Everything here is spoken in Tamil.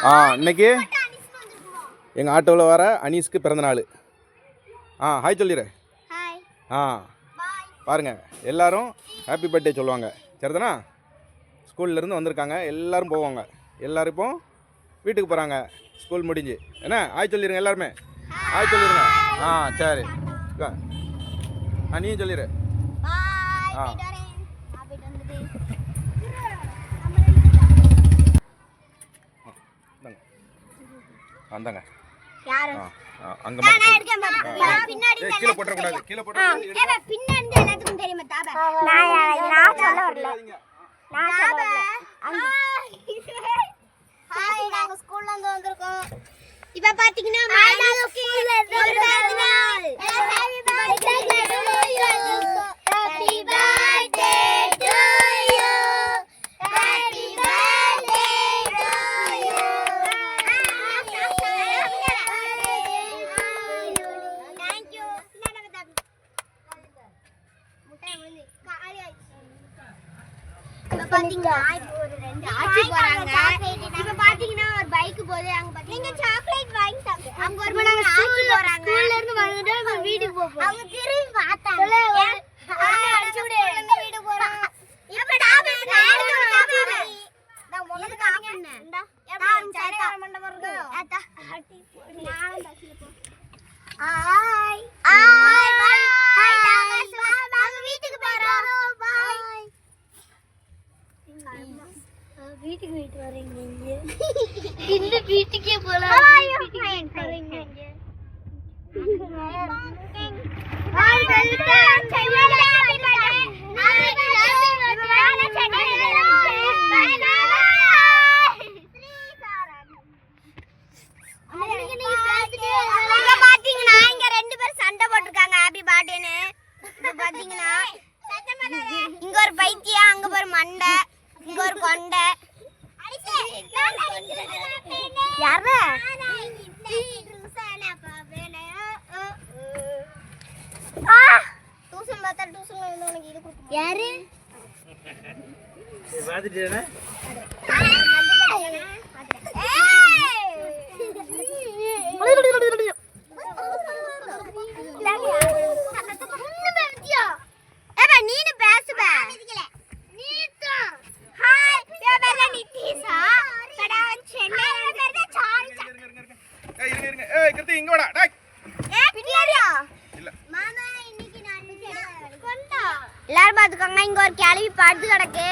இன்னைக்கு எங்கள் ஆட்டோவில் வர அனீஸ்க்கு பிறந்தநாள். ஹாய் சொல்லிடு. பாருங்கள் எல்லாரும் ஹாப்பி பர்த்டே சொல்லுவாங்க. சரிதானா? ஸ்கூல்லேருந்து வந்திருக்காங்க, எல்லோரும் போவாங்க. எல்லோரும் இப்போ வீட்டுக்கு போகிறாங்க ஸ்கூல் முடிஞ்சு. என்ன ஹாய் சொல்லிடுங்க எல்லாருமே. ஹாய் சொல்லிடுங்க. சரி நீயும் சொல்லிடு. வந்தாங்க அங்க கீழே போட்டக்கூடாது. கீழே போட்டக்கூடாது. ஸ்கூல்ல இருந்து வந்திருக்கோம். இப்ப பாத்தீங்கன்னா ஒரு பைக் போகுது. அங்க பாத்தீங்க சாக்லேட் வாங்கி சாப்பிடு. அங்க ஒரு மணி நேரம் ஆச்சு போறாங்க. ஸ்கூல்ல இருந்து வந்துட்டு அவங்க வீட்டுக்கு போறாங்க. அவங்க திரும்பி பார்த்தாங்க. அடிச்சுடே வீட்டுக்கு போறாங்க. இப்ப டாபே நான் உங்களுக்கு காப்பேன். இந்தா நான் சரே மண்டபம் இருக்கு. அத்தா ஹட்டி போடு. நான் பஸ்ல போ. Hi hi by. ஹாய் டாகஸ். நாங்க வீட்டுக்கு போறோம். பை. வீட்டுக்கு போயிட்டு வரீங்க. இந்த வீட்டுக்கே போலாம். வீட்டுக்கு வரீங்க. ஹாய் வெல்கம் சென்னையில ஹாப்பி பர்த்டே. பாத்தீங்கன்னா இங்க ரெண்டு பேரும் சண்டை போட்டுருக்காங்க ஹாப்பி பர்த்டேன்னு. பாத்தீங்கன்னா இங்க ஒரு பைத்தியம், அங்க ஒரு மண்டை, இங்க ஒரு கொண்டை. யாரு டியூஷன் பார்த்தா டியூஷன் உனக்கு இது கொடுத்து யாரு நீனு பேசுவ. எல்லாரும் பாத்துக்கோங்க, இங்க ஒரு கிளவி படுத்து கிடக்கு.